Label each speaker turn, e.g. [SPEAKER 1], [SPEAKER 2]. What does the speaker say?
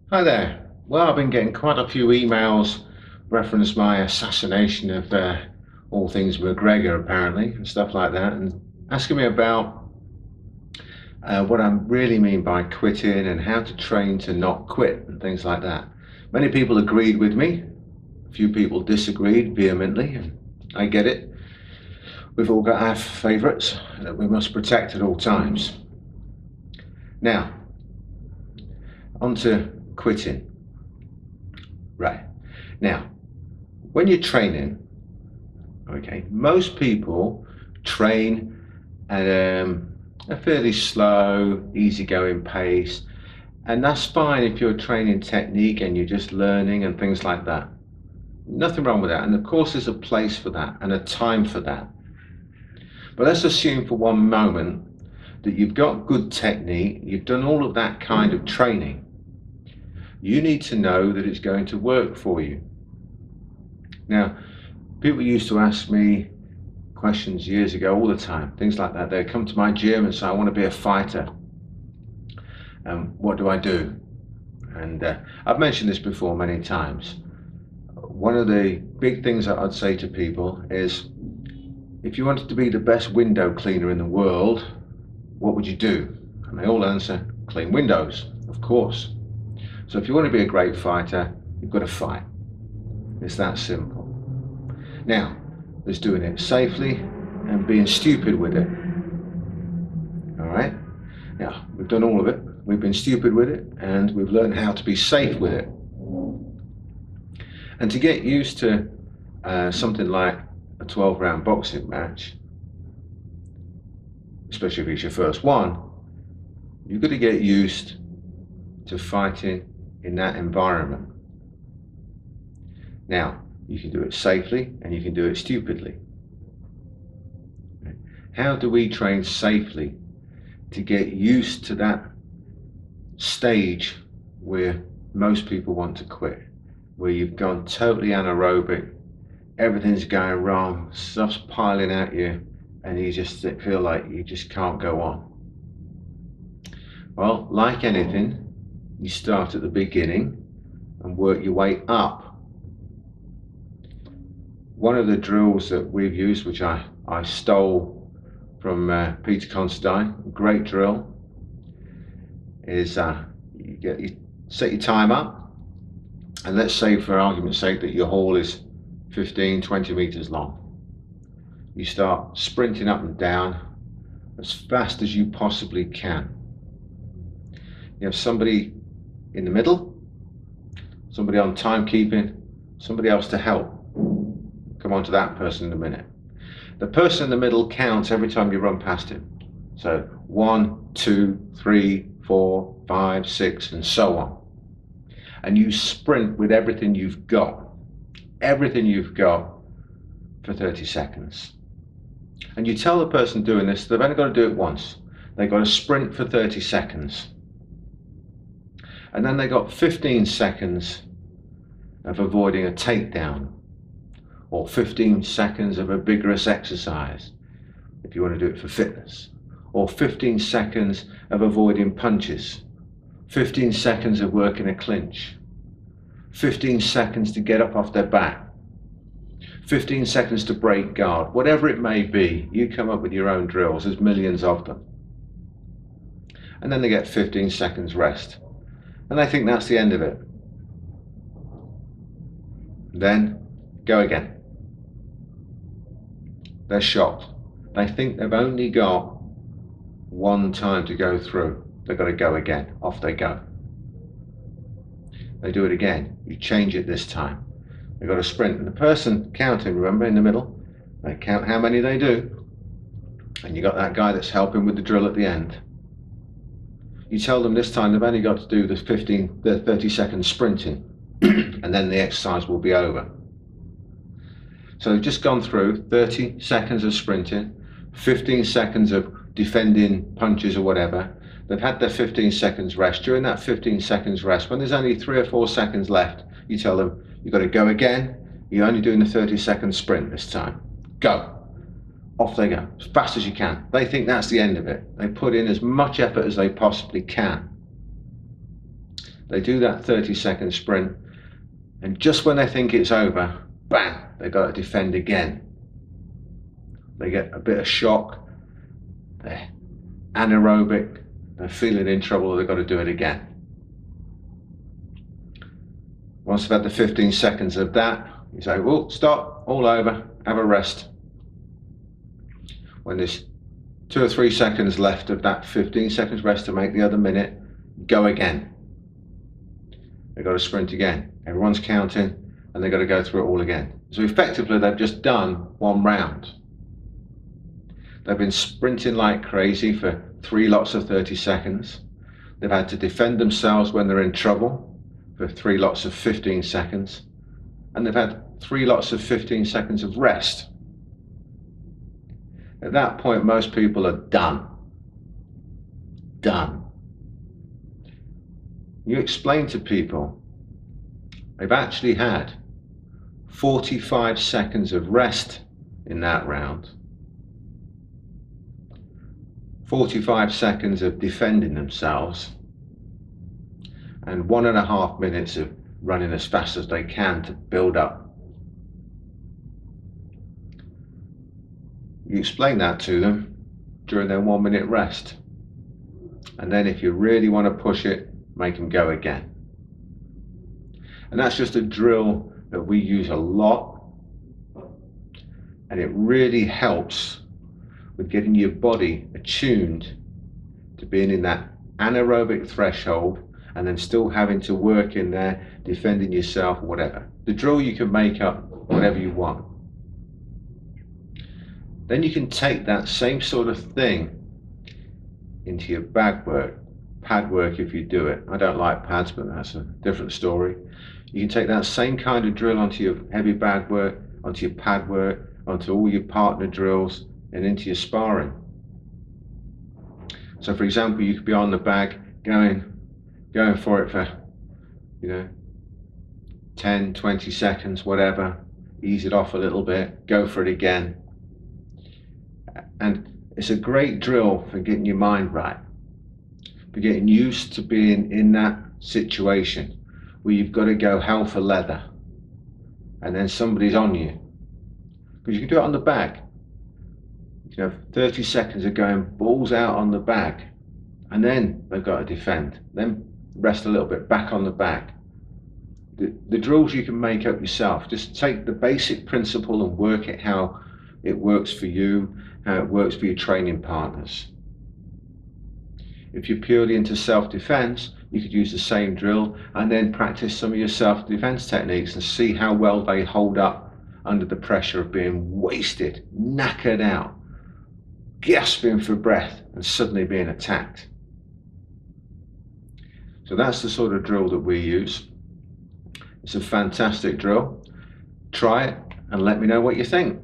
[SPEAKER 1] Hi there. Well, I've been getting quite a few emails reference my assassination of all things McGregor, apparently, and stuff like that, and asking me about what I really mean by quitting and how to train to not quit and things like that. Many people agreed with me. A few people disagreed vehemently, and I get it. We've all got our favourites that we must protect at all times. Now, on to quitting. Right. Now, when you're training, okay, most people train at a fairly slow, easygoing pace, and that's fine if you're training technique and you're just learning and things like that. Nothing wrong with that. And of course, there's a place for that and a time for that. But let's assume for one moment that you've got good technique, you've done all of that kind of training. You need to know that it's going to work for you. Now, people used to ask me questions years ago all the time, things like that. They'd come to my gym and say, I want to be a fighter. What do I do? And I've mentioned this before many times. One of the big things that I'd say to people is, if you wanted to be the best window cleaner in the world, what would you do? And they all answer, clean windows, of course. So if you want to be a great fighter, you've got to fight. It's that simple. Now, there's doing it safely and being stupid with it. All right? Now, we've done all of it. We've been stupid with it, and we've learned how to be safe with it. And to get used to something like a 12-round boxing match, especially if it's your first one, you've got to get used to fighting in that environment. Now, you can do it safely and you can do it stupidly. How do we train safely to get used to that stage where most people want to quit, where you've gone totally anaerobic, everything's going wrong, stuff's piling at you, and you just feel like you just can't go on? Well, like anything, you start at the beginning and work your way up. One of the drills that we've used, which I stole from Peter Considine, a great drill, is you set your time up, and let's say for argument's sake that your hall is 15-20 meters long. You start sprinting up and down as fast as you possibly can. You have somebody in the middle, somebody on timekeeping, somebody else to help. Come on to that person in a minute. The person in the middle counts every time you run past him. So 1, 2, 3, 4, 5, 6, and so on. And you sprint with everything you've got for 30 seconds. And you tell the person doing this, they've only got to do it once. They've got to sprint for 30 seconds. And then they got 15 seconds of avoiding a takedown, or 15 seconds of a vigorous exercise, if you want to do it for fitness, or 15 seconds of avoiding punches, 15 seconds of working a clinch, 15 seconds to get up off their back, 15 seconds to break guard, whatever it may be. You come up with your own drills, there's millions of them. And then they get 15 seconds rest. And I think that's the end of it. Then go again. They're shocked. They think they've only got one time to go through. They've got to go again. Off they go. They do it again. You change it this time. They've got to sprint. And the person counting, remember, in the middle, they count how many they do. And you got that guy that's helping with the drill at the end. You tell them this time they've only got to do the 30 seconds sprinting, and then the exercise will be over. So they've just gone through 30 seconds of sprinting, 15 seconds of defending punches or whatever. They've had their 15 seconds rest. During that 15 seconds rest, when there's only 3 or 4 seconds left, you tell them, you've got to go again. You're only doing the 30-second sprint this time. Go. Off they go, as fast as you can. They think that's the end of it. They put in as much effort as they possibly can. They do that 30-second sprint, and just when they think it's over, bang, they've got to defend again. They get a bit of shock, they're anaerobic, they're feeling in trouble, they've got to do it again. Once they've had the 15 seconds of that, you say, well, stop, all over, have a rest. When there's 2 or 3 seconds left of that 15 seconds rest to make the other minute, go again. They've got to sprint again. Everyone's counting, and they've got to go through it all again. So effectively, they've just done one round. They've been sprinting like crazy for 3 lots of 30 seconds. They've had to defend themselves when they're in trouble for 3 lots of 15 seconds. And they've had 3 lots of 15 seconds of rest. At that point, most people are done. Done. You explain to people they've actually had 45 seconds of rest in that round, 45 seconds of defending themselves, and 1.5 minutes of running as fast as they can to build up. You explain that to them during their 1 minute rest, and then if you really want to push it, make them go again. And that's just a drill that we use a lot, and it really helps with getting your body attuned to being in that anaerobic threshold and then still having to work in there, defending yourself, whatever. The drill you can make up whatever you want. Then you can take that same sort of thing into your bag work, pad work if you do it. I don't like pads, but that's a different story. You can take that same kind of drill onto your heavy bag work, onto your pad work, onto all your partner drills, and into your sparring. So for example, you could be on the bag going for it for 10, 20 seconds, whatever, ease it off a little bit, go for it again. And it's a great drill for getting your mind right, for getting used to being in that situation where you've got to go hell for leather and then somebody's on you. Because you can do it on the bag. 30 seconds of going balls out on the bag, and then they've got to defend, then rest a little bit, back on the bag. The drills you can make up yourself. Just take the basic principle and work it how it works for you, how it works for your training partners. If you're purely into self-defense, you could use the same drill and then practice some of your self-defense techniques and see how well they hold up under the pressure of being wasted, knackered out, gasping for breath, and suddenly being attacked. So that's the sort of drill that we use. It's a fantastic drill. Try it and let me know what you think.